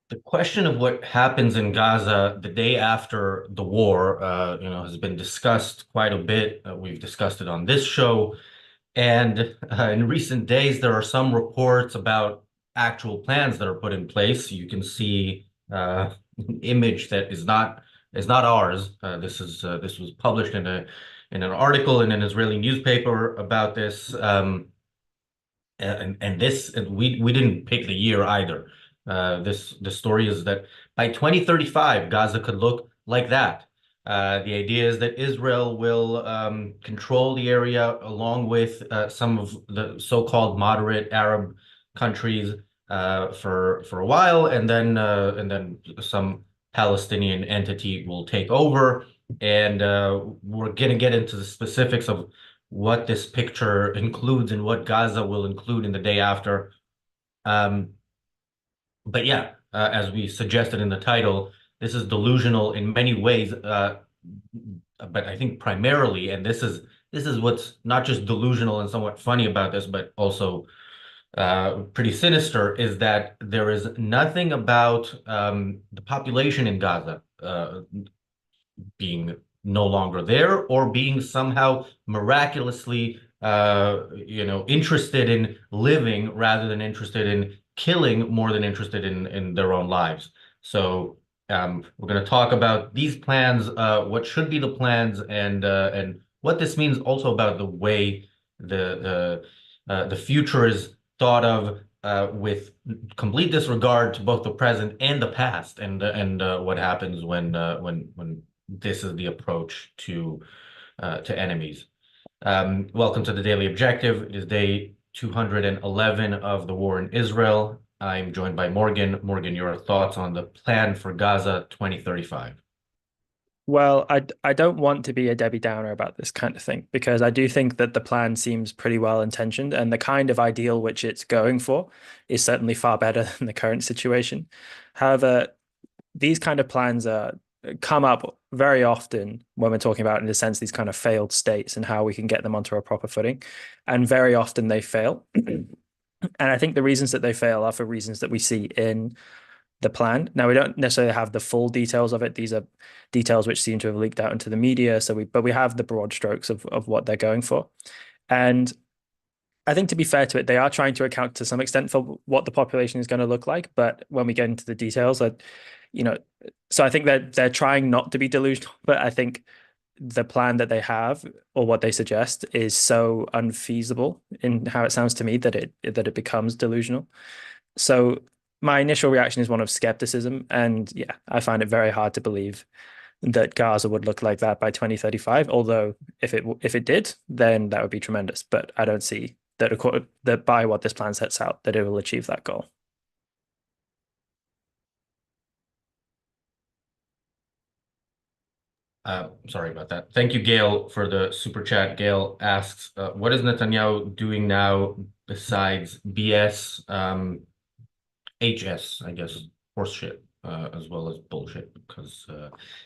The question of what happens in Gaza the day after the war, has been discussed quite a bit. We've discussed it on this show, and in recent days, there are some reports about actual plans that are put in place. You can see an image that is not ours. This was published in an article in an Israeli newspaper about this. And we didn't pick the year either. This the story is that by 2035, Gaza could look like that. The idea is that Israel will control the area along with some of the so-called moderate Arab countries for a while, and then some Palestinian entity will take over. And we're going to get into the specifics of what this picture includes and what Gaza will include in the day after. Um, but yeah, as we suggested in the title, this is delusional in many ways, but I think primarily, and this is what's not just delusional and somewhat funny about this, but also pretty sinister, is that there is nothing about the population in Gaza being no longer there or being somehow miraculously interested in living rather than interested in killing more than interested in their own lives. So we're going to talk about these plans, what should be the plans, and what this means also about the way the future is thought of, with complete disregard to both the present and the past, and what happens when this is the approach to enemies. Welcome to the Daily Objective. It is day 211 of the war in Israel. I'm joined by Morgan. Morgan, your thoughts on the plan for Gaza 2035? Well, I don't want to be a Debbie Downer about this kind of thing because I do think that the plan seems pretty well intentioned and the kind of ideal which it's going for is certainly far better than the current situation. However, these kind of plans come up very often when we're talking about, in a sense, these kind of failed states and how we can get them onto a proper footing. And very often they fail. And I think the reasons that they fail are for reasons that we see in the plan. Now, we don't necessarily have the full details of it. These are details which seem to have leaked out into the media. But we have the broad strokes of what they're going for. And I think to be fair to it, they are trying to account to some extent for what the population is going to look like. But when we get into the details, you know, so I think that they're trying not to be delusional, but I think the plan that they have or what they suggest is so unfeasible in how it sounds to me that it becomes delusional. So my initial reaction is one of skepticism, and yeah, I find it very hard to believe that Gaza would look like that by 2035. Although if it did, then that would be tremendous. But I don't see that by what this plan sets out that it will achieve that goal. Sorry about that. Thank you, Gail, for the super chat. Gail asks, what is Netanyahu doing now besides BS, HS, I guess, horse shit, as well as bullshit? Because,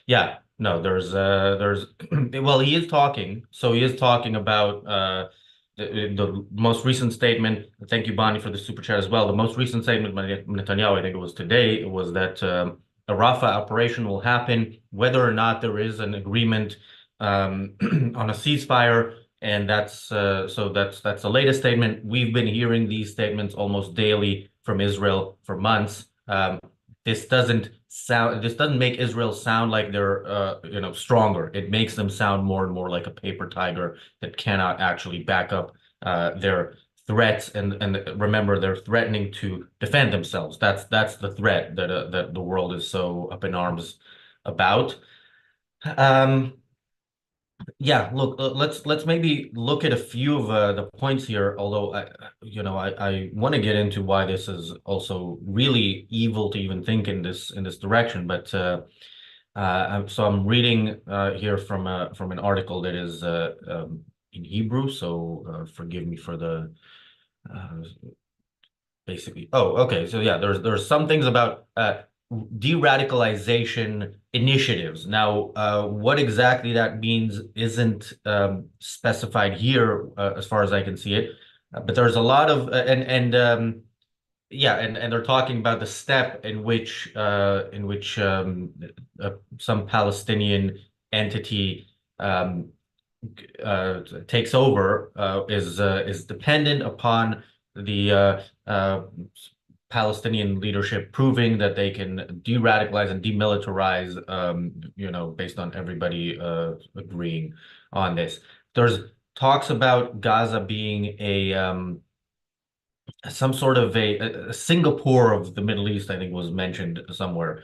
yeah, no, well, he is talking. So he is talking about the most recent statement. Thank you, Bonnie, for the super chat as well. The most recent statement by Netanyahu, I think it was today, was that a Rafah operation will happen, whether or not there is an agreement on a ceasefire. And that's the latest statement. We've been hearing these statements almost daily from Israel for months. This doesn't make Israel sound like they're stronger. It makes them sound more and more like a paper tiger that cannot actually back up their threats. And remember, they're threatening to defend themselves. That's the threat that the world is so up in arms about. Um, yeah, look, let's maybe look at a few of the points here. Although I want to get into why this is also really evil to even think in this direction. But I'm reading here from an article that is in Hebrew. So forgive me for the uh, basically. Oh, okay. So yeah, there's some things about de-radicalization initiatives. Now, what exactly that means isn't specified here, as far as I can see it. But there's a lot of and yeah, and they're talking about the step in which some Palestinian entity um, takes over is dependent upon the Palestinian leadership proving that they can de-radicalize and demilitarize, based on everybody agreeing on this. There's talks about Gaza being a some sort of a Singapore of the Middle East, I think was mentioned somewhere.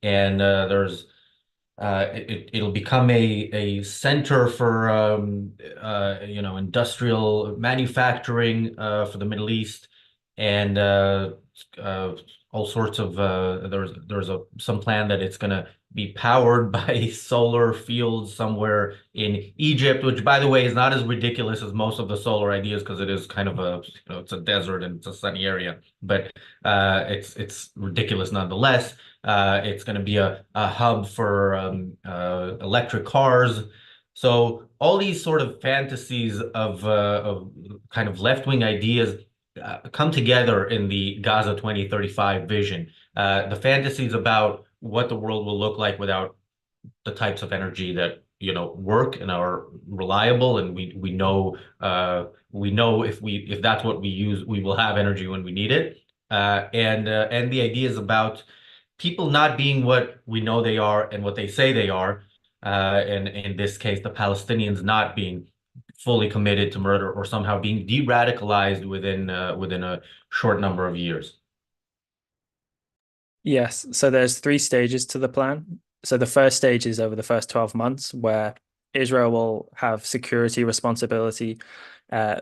And it'll become a center for industrial manufacturing for the Middle East, and uh, all sorts of there's some plan that it's going to be powered by solar fields somewhere in Egypt, which by the way is not as ridiculous as most of the solar ideas because it is kind of it's a desert and it's a sunny area, but it's ridiculous nonetheless. It's going to be a hub for electric cars. So all these sort of fantasies of kind of left-wing ideas come together in the Gaza 2035 vision. The fantasies about what the world will look like without the types of energy that work and are reliable, and we know if that's what we use, we will have energy when we need it. And the ideas about people not being what we know they are and what they say they are. And in this case, the Palestinians not being fully committed to murder or somehow being de-radicalized within a short number of years. Yes, so there's three stages to the plan. So the first stage is over the first 12 months, where Israel will have security responsibility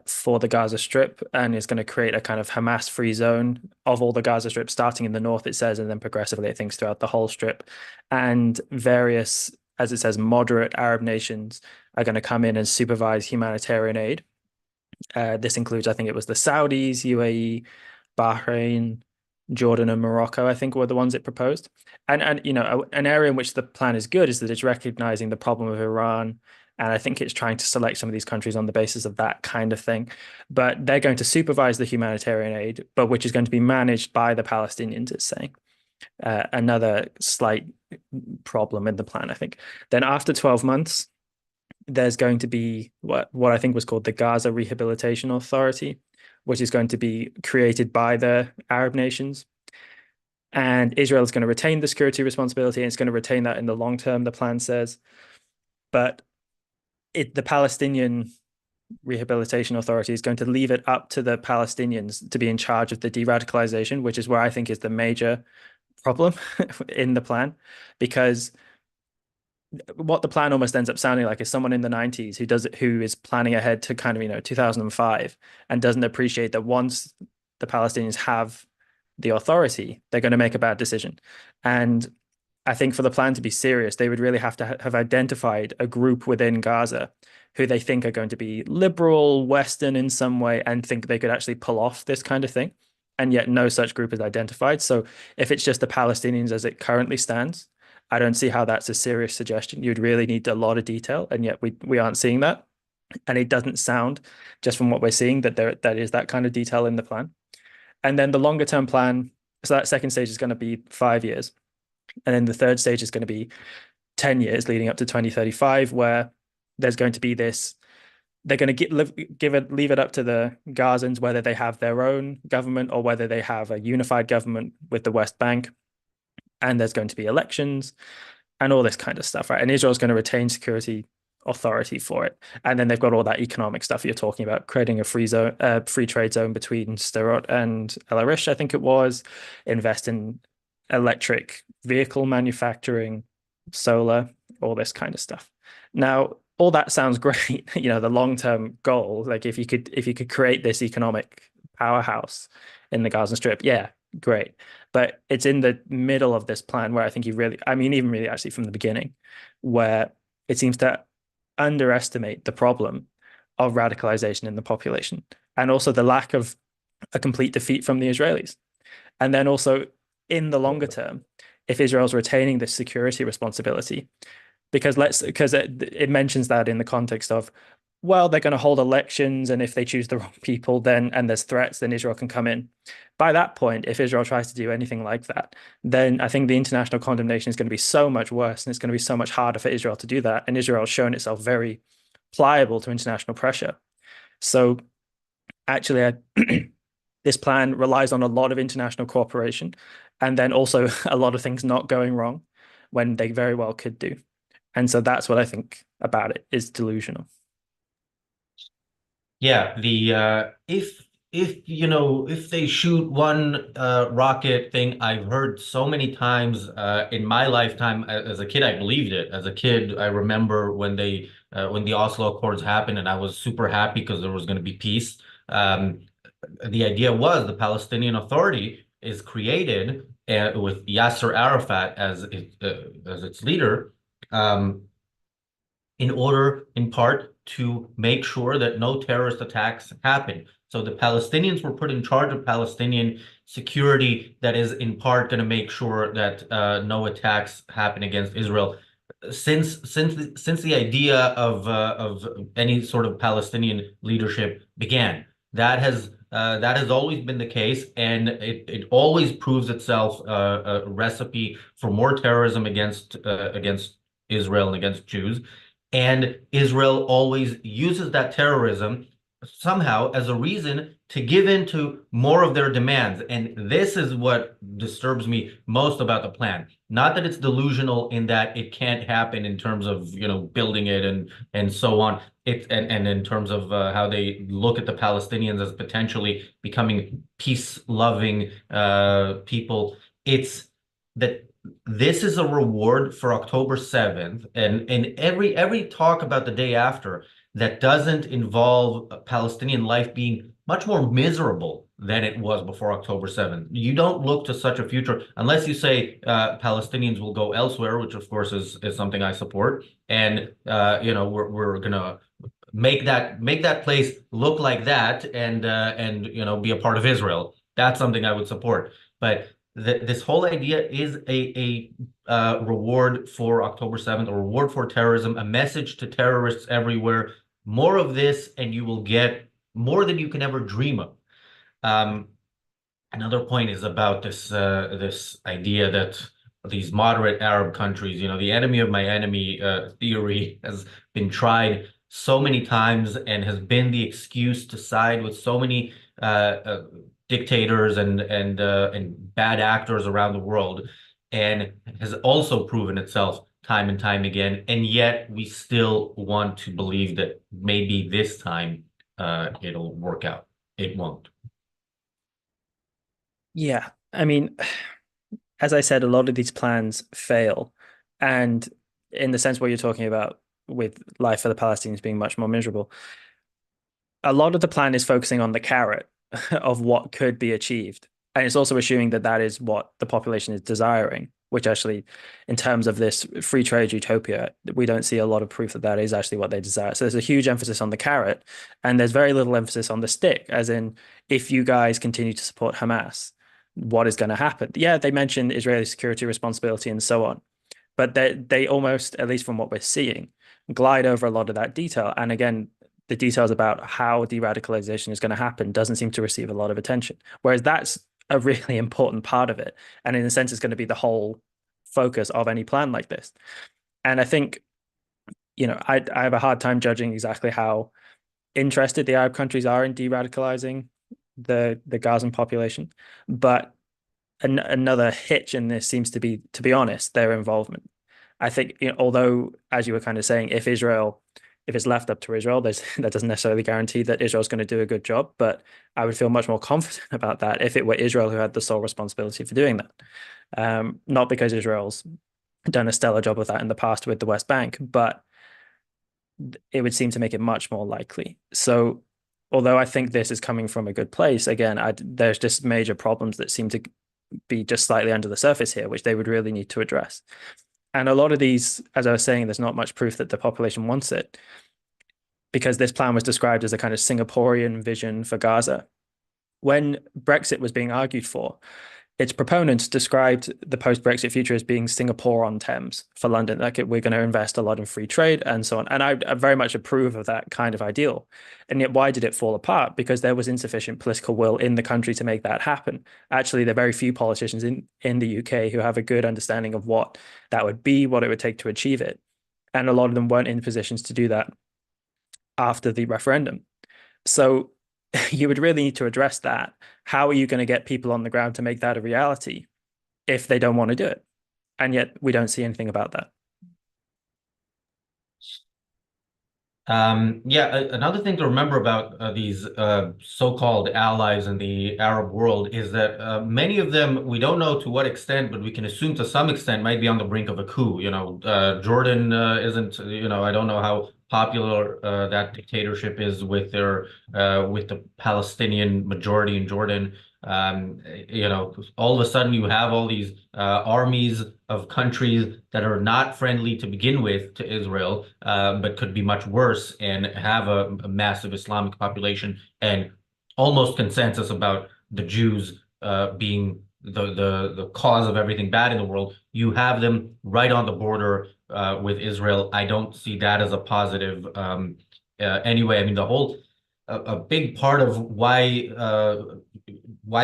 for the Gaza Strip and is going to create a kind of Hamas-free zone of all the Gaza Strip, starting in the north, it says, and then progressively, it thinks, throughout the whole strip. And various, as it says, moderate Arab nations are going to come in and supervise humanitarian aid. This includes, I think it was the Saudis, UAE, Bahrain, Jordan, and Morocco, I think, were the ones it proposed. And an area in which the plan is good is that it's recognizing the problem of Iran. And I think it's trying to select some of these countries on the basis of that kind of thing. But they're going to supervise the humanitarian aid, but which is going to be managed by the Palestinians, it's saying. Another slight problem in the plan, I think. Then after 12 months, there's going to be what I think was called the Gaza Rehabilitation Authority, which is going to be created by the Arab nations. And Israel is going to retain the security responsibility, and it's going to retain that in the long term, the plan says. But the Palestinian Rehabilitation Authority is going to leave it up to the Palestinians to be in charge of the de-radicalization, which is where I think is the major problem in the plan, because what the plan almost ends up sounding like is someone in the 90s who is planning ahead to kind of 2005 and doesn't appreciate that once the Palestinians have the authority, they're going to make a bad decision. And I think for the plan to be serious, they would really have to have identified a group within Gaza who they think are going to be liberal, Western in some way, and think they could actually pull off this kind of thing. And yet no such group is identified. So if it's just the Palestinians as it currently stands, I don't see how that's a serious suggestion. You'd really need a lot of detail, and yet we aren't seeing that. And it doesn't sound, just from what we're seeing, that that is that kind of detail in the plan. And then the longer term plan, so that second stage is going to be 5 years. And then the third stage is going to be 10 years leading up to 2035, where there's going to be this, they're going to leave it up to the Gazans whether they have their own government or whether they have a unified government with the West Bank. And there's going to be elections and all this kind of stuff, right? And Israel's going to retain security authority for it. And then they've got all that economic stuff you're talking about, creating a free trade zone between Sderot and El Arish, I think it was, invest in electric vehicle manufacturing, solar, all this kind of stuff. Now, all that sounds great. The long-term goal, like if you could create this economic powerhouse in the Gaza Strip, yeah, great. But it's in the middle of this plan where I think even really actually from the beginning, where it seems to underestimate the problem of radicalization in the population and also the lack of a complete defeat from the Israelis. And then also in the longer term, if Israel's retaining this security responsibility, because it mentions that in the context of well, they're going to hold elections, and if they choose the wrong people, then and there's threats, then Israel can come in. By that point, if Israel tries to do anything like that, then I think the international condemnation is going to be so much worse, and it's going to be so much harder for Israel to do that. And Israel has shown itself very pliable to international pressure. So actually, this plan relies on a lot of international cooperation, and then also a lot of things not going wrong when they very well could do. And so that's what I think about it is delusional. Yeah, the if you know if they shoot one rocket thing, I've heard so many times in my lifetime as a kid, I believed it. As a kid, I remember when the Oslo Accords happened, and I was super happy because there was going to be peace. The idea was the Palestinian Authority is created with Yasser Arafat as its leader. In order, in part, to make sure that no terrorist attacks happen. So the Palestinians were put in charge of Palestinian security that is in part going to make sure that no attacks happen against Israel. Since the idea of any sort of Palestinian leadership began, that has always been the case, and it always proves itself a recipe for more terrorism against Israel and against Jews. And Israel always uses that terrorism somehow as a reason to give in to more of their demands. And this is what disturbs me most about the plan. Not that it's delusional in that it can't happen in terms of, building it and so on. And in terms of how they look at the Palestinians as potentially becoming peace-loving people. It's that this is a reward for October 7th, and every talk about the day after that doesn't involve Palestinian life being much more miserable than it was before October 7th. You don't look to such a future unless you say Palestinians will go elsewhere, which of course is something I support. And we're gonna make that place look like that and be a part of Israel. That's something I would support. But this whole idea is a reward for October 7th, a reward for terrorism, a message to terrorists everywhere. More of this, and you will get more than you can ever dream of. Um, Another point is about this idea that these moderate Arab countries, the enemy of my enemy theory has been tried so many times and has been the excuse to side with so many dictators and bad actors around the world, and has also proven itself time and time again. And yet we still want to believe that maybe this time it'll work out. It won't. Yeah. I mean, as I said, a lot of these plans fail. And in the sense what you're talking about with life for the Palestinians being much more miserable, a lot of the plan is focusing on the carrot of what could be achieved. And it's also assuming that that is what the population is desiring, which actually, in terms of this free trade utopia, we don't see a lot of proof that that is actually what they desire. So there's a huge emphasis on the carrot, and there's very little emphasis on the stick, as in, if you guys continue to support Hamas, what is going to happen? Yeah, they mention Israeli security responsibility and so on, but they almost, at least from what we're seeing, glide over a lot of that detail. And again, the details about how de-radicalization is going to happen doesn't seem to receive a lot of attention. Whereas that's a really important part of it. And in a sense, it's going to be the whole focus of any plan like this. And I think, I have a hard time judging exactly how interested the Arab countries are in de-radicalizing the Gazan population. But another hitch in this seems to be honest, their involvement. I think, although, as you were kind of saying, if it's left up to Israel, that doesn't necessarily guarantee that Israel's going to do a good job. But I would feel much more confident about that if it were Israel who had the sole responsibility for doing that. Not because Israel's done a stellar job of that in the past with the West Bank, but it would seem to make it much more likely. So, although I think this is coming from a good place, again, there's just major problems that seem to be just slightly under the surface here, which they would really need to address. And a lot of these, as I was saying, there's not much proof that the population wants it, because this plan was described as a kind of Singaporean vision for Gaza. When Brexit was being argued for, its proponents described the post-Brexit future as being Singapore-on-Thames for London. Like we're going to invest a lot in free trade and so on. And I very much approve of that kind of ideal. And yet, why did it fall apart? Because there was insufficient political will in the country to make that happen. Actually, there are very few politicians in the UK who have a good understanding of what that would be, what it would take to achieve it. And a lot of them weren't in positions to do that after the referendum. So you would really need to address that. How are you going to get people on the ground to make that a reality if they don't want to do it? And yet we don't see anything about that. Yeah, another thing to remember about these so-called allies in the Arab world is that many of them, we don't know to what extent, but we can assume to some extent might be on the brink of a coup. Jordan isn't, I don't know how popular that dictatorship is with with the Palestinian majority in Jordan. All of a sudden you have all these armies of countries that are not friendly to begin with to Israel, but could be much worse and have a massive Islamic population and almost consensus about the Jews being the cause of everything bad in the world. You have them right on the border with Israel. I don't see that as a positive anyway. I mean, a big part of why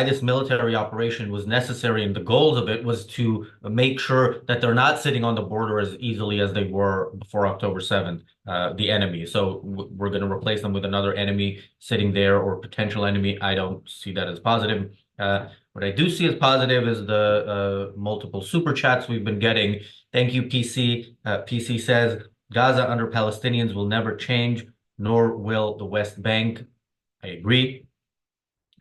this military operation was necessary and the goals of it was to make sure that they're not sitting on the border as easily as they were before October 7th, the enemy. So we're going to replace them with another enemy sitting there or potential enemy. I don't see that as positive. What I do see as positive is the multiple super chats we've been getting. Thank you, PC. PC says, Gaza under Palestinians will never change, nor will the West Bank. I agree.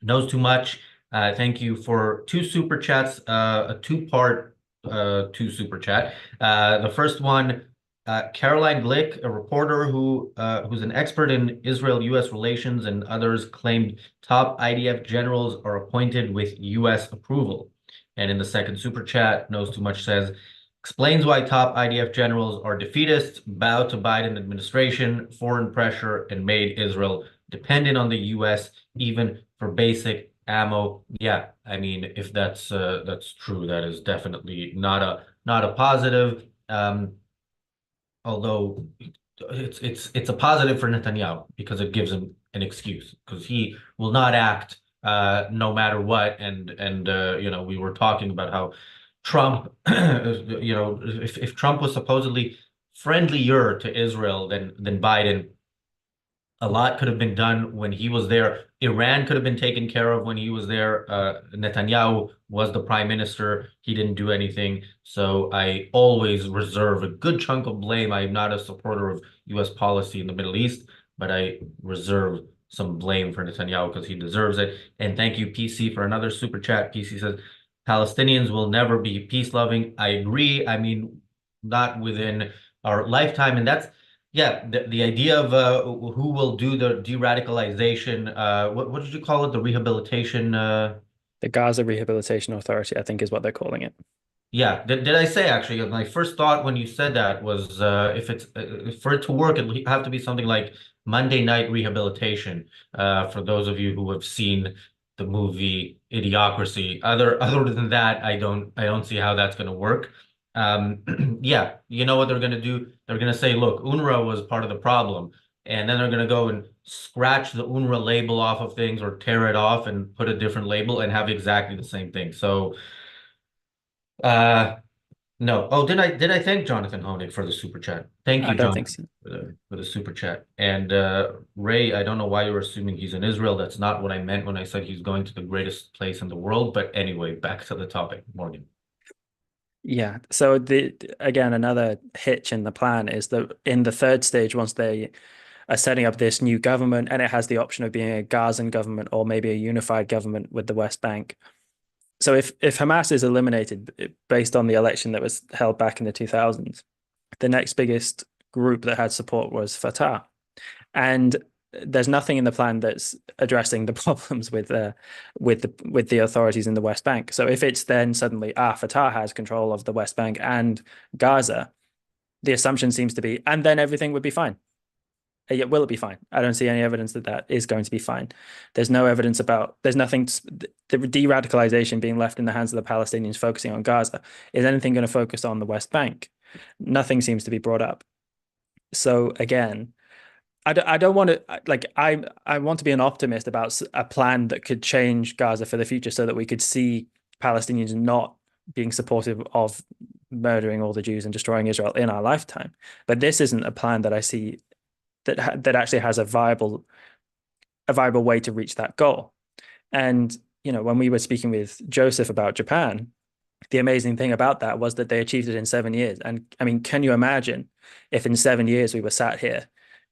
Knows too much. Thank you for two super chats, a two-part two super chat. The first one, Caroline Glick, a reporter who's an expert in Israel-U.S. relations and others, claimed top IDF generals are appointed with U.S. approval. And in the second super chat, Knows Too Much says, explains why top IDF generals are defeatists, bowed to Biden administration, foreign pressure, and made Israel dependent on the U.S. even for basic ammo. Yeah, I mean, if that's true, that is definitely not a positive. Although it's a positive for Netanyahu because it gives him an excuse because he will not act no matter what. And we were talking about how Trump, if Trump was supposedly friendlier to Israel than Biden, a lot could have been done when he was there. Iran could have been taken care of when he was there. Netanyahu was the prime minister. He didn't do anything. So I always reserve a good chunk of blame. I'm not a supporter of U.S. policy in the Middle East, but I reserve some blame for Netanyahu because he deserves it. And thank you, PC, for another super chat. PC says, Palestinians will never be peace-loving. I agree. I mean, not within our lifetime. And that's, yeah, the idea of who will do the de-radicalization, what did you call it? The rehabilitation? The Gaza Rehabilitation Authority, I think, is what they're calling it. Yeah, did I say actually? My first thought when you said that was if it's for it to work, it'll have to be something like Monday Night Rehabilitation. For those of you who have seen the movie Idiocracy, other than that, I don't see how that's going to work. Yeah, you know what they're going to do? They're going to say, look, UNRWA was part of the problem, and then they're going to go and scratch the UNRWA label off of things or tear it off and put a different label and have exactly the same thing. So. Uh, no. Oh, did I thank Jonathan Honig for the super chat? Thank I you, don't think Jonathan, so. for the super chat. And Ray, I don't know why you're assuming he's in Israel. That's not what I meant when I said he's going to the greatest place in the world. But anyway, back to the topic, Morgan. Yeah. So again, another hitch in the plan is that in the third stage, once they are setting up this new government, and it has the option of being a Gazan government or maybe a unified government with the West Bank. So if Hamas is eliminated based on the election that was held back in the 2000s, the next biggest group that had support was Fatah. And there's nothing in the plan that's addressing the problems with the authorities in the West Bank. So if it's then suddenly Fatah has control of the West Bank and Gaza, the assumption seems to be, and then everything would be fine. Yeah, will it be fine? I don't see any evidence that that is going to be fine. There's no evidence about, there's nothing, the de-radicalization being left in the hands of the Palestinians focusing on Gaza. Is anything going to focus on the West Bank? Nothing seems to be brought up. So again, I don't want to, like, I want to be an optimist about a plan that could change Gaza for the future so that we could see Palestinians not being supportive of murdering all the Jews and destroying Israel in our lifetime. But this isn't a plan that I see that actually has a viable way to reach that goal. And when we were speaking with Joseph about Japan, the amazing thing about that was that they achieved it in 7 years. And I mean, can you imagine if in 7 years we were sat here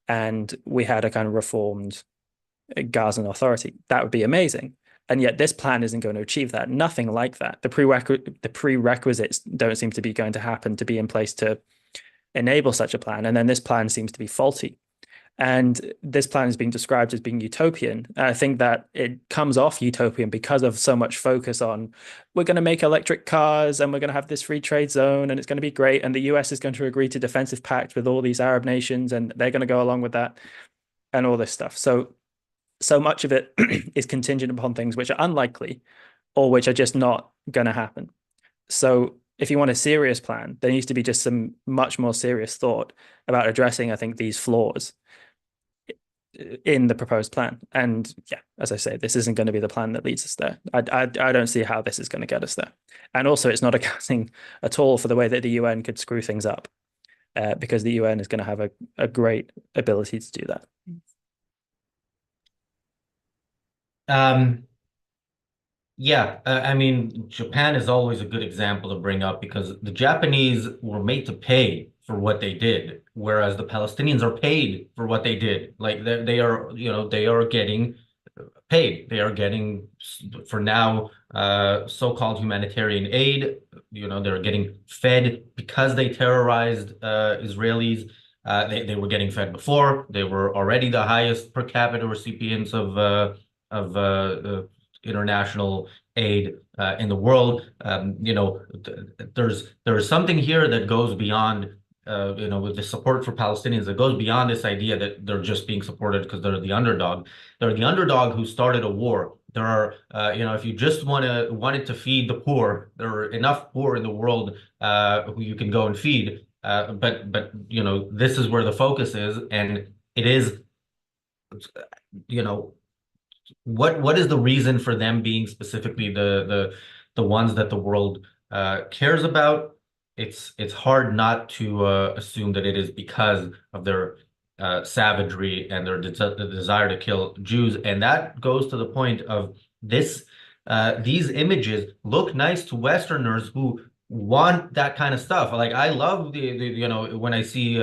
and we had a kind of reformed Gazan authority? That would be amazing. And yet this plan isn't going to achieve that. Nothing like that. The prerequisites don't seem to be going to happen to be in place to enable such a plan. And then this plan seems to be faulty. And this plan is being described as being utopian. And I think that it comes off utopian because of so much focus on, we're going to make electric cars and we're going to have this free trade zone and it's going to be great. And the US is going to agree to defensive pact with all these Arab nations and they're going to go along with that and all this stuff. So much of it is contingent upon things which are unlikely or which are just not going to happen. So if you want a serious plan, there needs to be just some much more serious thought about addressing, I think, these flaws in the proposed plan. And yeah, as I say, this isn't going to be the plan that leads us there. I don't see how this is going to get us there. And also, it's not accounting at all for the way that the UN could screw things up, because the UN is going to have a great ability to do that. Yeah, I mean, Japan is always a good example to bring up because the Japanese were made to pay for what they did, whereas the Palestinians are paid for what they did. Like they are, they are getting paid. They are getting, for now, so-called humanitarian aid. They're getting fed because they terrorized Israelis. They were getting fed before. They were already the highest per capita recipients of international aid in the world. There's something here that goes beyond, with the support for Palestinians, that goes beyond this idea that they're just being supported because they're the underdog. They're the underdog who started a war. There are, if you just wanted to feed the poor, there are enough poor in the world who you can go and feed. But this is where the focus is, and it is, what is the reason for them being specifically the ones that the world cares about? It's hard not to assume that it is because of their savagery and their desire to kill Jews, and that goes to the point of this. These images look nice to Westerners who want that kind of stuff. Like I love when I see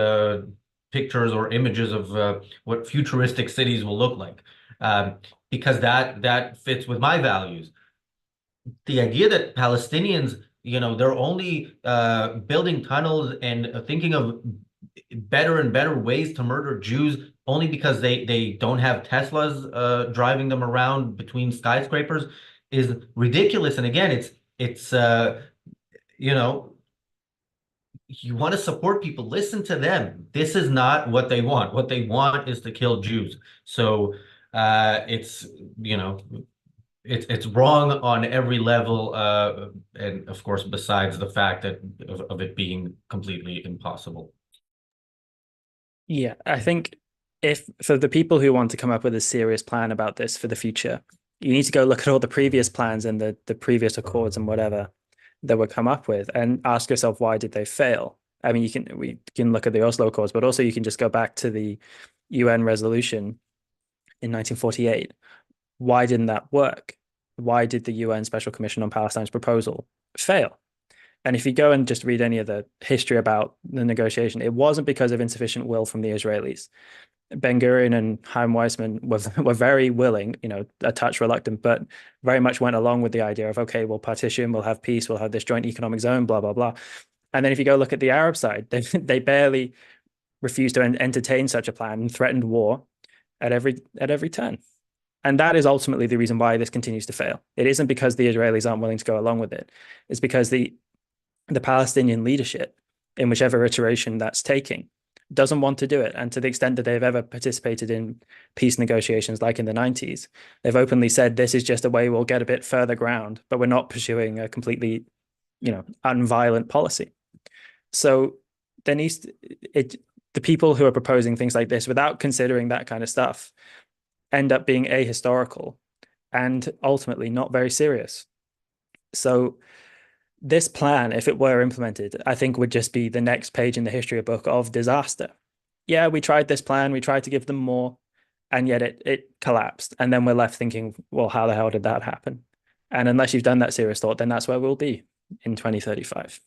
pictures or images of what futuristic cities will look like. Because that fits with my values. The idea that Palestinians, they're only building tunnels and thinking of better and better ways to murder Jews only because they don't have Teslas driving them around between skyscrapers is ridiculous. And again, it's you want to support people, listen to them. This is not what they want. What they want is to kill Jews. So it's it's wrong on every level, and of course, besides the fact that of it being completely impossible. Yeah, I think if for the people who want to come up with a serious plan about this for the future, you need to go look at all the previous plans and the previous accords and whatever that were come up with and ask yourself, why did they fail? I mean, we can look at the Oslo Accords, but also you can just go back to the UN resolution in 1948. Why didn't that work? Why did the UN Special Commission on Palestine's proposal fail? And if you go and just read any of the history about the negotiation, it wasn't because of insufficient will from the Israelis. Ben-Gurion and Chaim Weizmann were very willing, a touch reluctant, but very much went along with the idea of, okay, we'll partition, we'll have peace, we'll have this joint economic zone, blah, blah, blah. And then if you go look at the Arab side, they barely refused to entertain such a plan and threatened war at every turn. And that is ultimately the reason why this continues to fail. It isn't because the Israelis aren't willing to go along with it. It's because the Palestinian leadership, in whichever iteration that's taking, doesn't want to do it. And to the extent that they've ever participated in peace negotiations, like in the 90s, they've openly said this is just a way we'll get a bit further ground, but we're not pursuing a completely, unviolent policy. So there needs to, the people who are proposing things like this without considering that kind of stuff end up being ahistorical and ultimately not very serious. So this plan, if it were implemented, I think would just be the next page in the history book of disaster. Yeah, we tried this plan, we tried to give them more, and yet it collapsed. And then we're left thinking, well, how the hell did that happen? And unless you've done that serious thought, then that's where we'll be in 2035.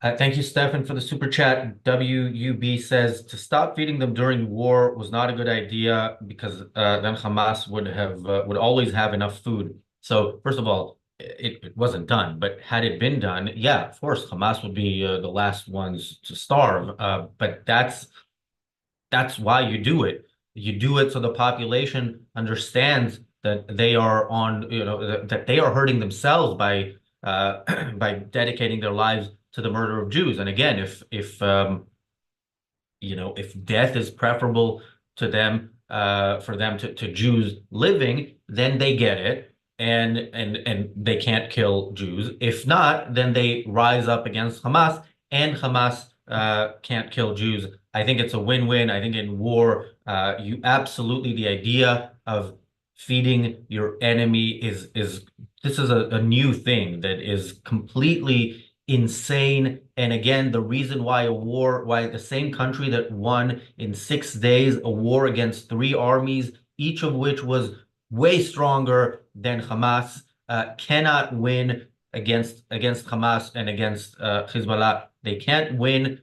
Thank you, Stefan, for the super chat. WUB says to stop feeding them during war was not a good idea because then Hamas would always have enough food. So first of all, it wasn't done, but had it been done, yeah, of course, Hamas would be the last ones to starve. But that's why you do it. You do it so the population understands that they are that they are hurting themselves by by dedicating their lives to the murder of Jews. And again, if death is preferable to them, for them to Jews living, then they get it, and they can't kill Jews. If not, then they rise up against Hamas, and Hamas can't kill Jews. I think it's a win-win. I think in war, you absolutely, the idea of feeding your enemy is this is a new thing that is completely insane. And again, the reason why why the same country that won in 6 days a war against three armies, each of which was way stronger than Hamas, cannot win against Hamas and against Hezbollah. They can't win.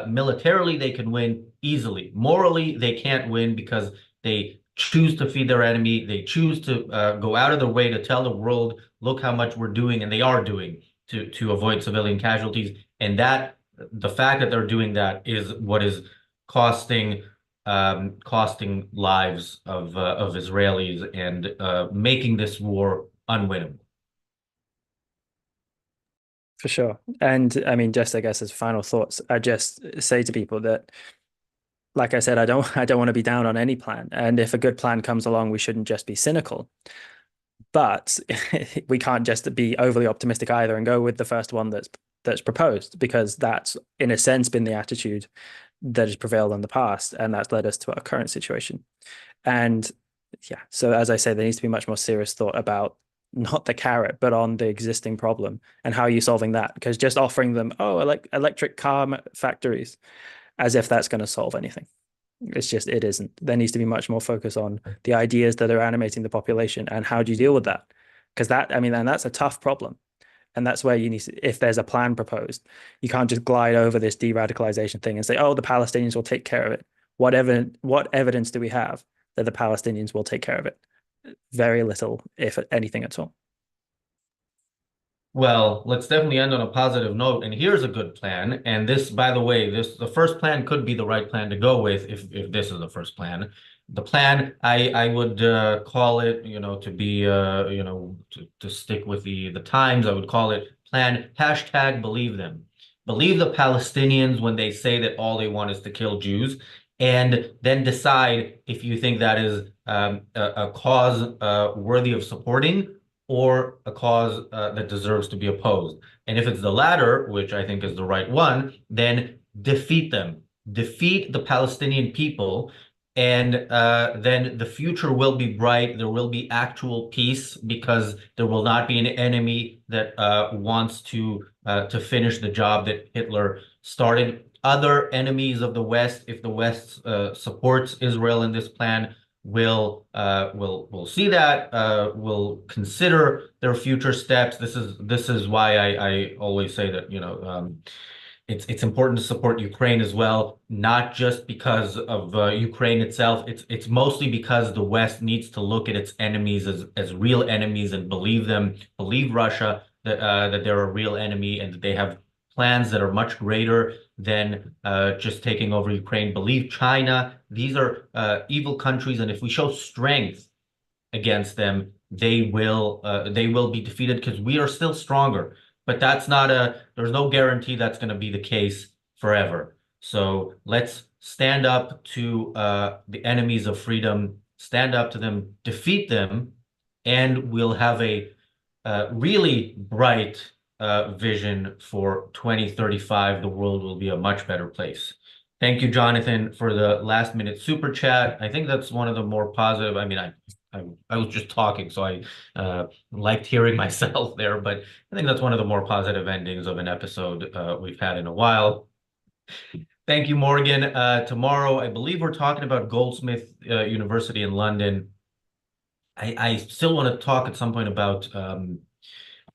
Militarily, they can win easily. Morally, they can't win because they choose to feed their enemy. They choose to go out of their way to tell the world, look how much we're doing, and they are doing to avoid civilian casualties. And that the fact that they're doing that is what is costing lives of Israelis and making this war unwinnable. For sure. And I mean, just I guess as final thoughts, I just say to people that, like I said, I don't want to be down on any plan. And if a good plan comes along, we shouldn't just be cynical. But we can't just be overly optimistic either and go with the first one that's proposed, because that's in a sense been the attitude that has prevailed in the past, and that's led us to our current situation. And yeah, so as I say, there needs to be much more serious thought about not the carrot, but on the existing problem and how are you solving that? Because just offering them, electric car factories, as if that's going to solve anything. It isn't. There needs to be much more focus on the ideas that are animating the population and how do you deal with that? Because and that's a tough problem. And that's where you need to, if there's a plan proposed, you can't just glide over this de-radicalization thing and say, oh, the Palestinians will take care of it. What evidence do we have that the Palestinians will take care of it? Very little, if anything at all. Well, let's definitely end on a positive note. And here's a good plan. And this, by the way, the first plan could be the right plan to go with if this is the first plan. The plan, I would call it, to be, to stick with the times, I would call it plan #believe them. Believe the Palestinians when they say that all they want is to kill Jews, and then decide if you think that is a cause worthy of supporting, or a cause that deserves to be opposed. And if it's the latter, which I think is the right one, then defeat them. Defeat the Palestinian people, and then the future will be bright. There will be actual peace because there will not be an enemy that wants to finish the job that Hitler started. Other enemies of the West, if the West supports Israel in this plan, will see that, will consider their future steps. This is why I always say that it's important to support Ukraine as well, not just because of Ukraine itself. It's mostly because the West needs to look at its enemies as real enemies and believe them, believe Russia that they're a real enemy and that they have plans that are much greater than just taking over Ukraine. Believe China. These are evil countries, and if we show strength against them, they will be defeated because we are still stronger. But that's not there's no guarantee that's going to be the case forever. So let's stand up to the enemies of freedom, stand up to them, defeat them, and we'll have a really bright vision for 2035. The world will be a much better place. Thank you, Jonathan, for the last minute super chat. I think that's one of the more positive. I mean, I was just talking, so I liked hearing myself there, but I think that's one of the more positive endings of an episode we've had in a while. Thank you, Morgan. Tomorrow, I believe we're talking about Goldsmith University in London. I still want to talk at some point about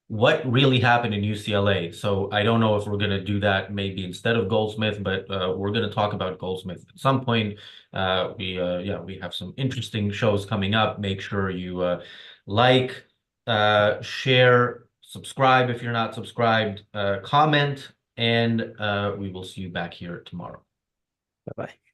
what really happened in UCLA. So I don't know if we're going to do that maybe instead of Goldsmith, but we're going to talk about Goldsmith at some point. We have some interesting shows coming up. Make sure you like, share, subscribe if you're not subscribed, comment, and we will see you back here tomorrow. Bye-bye.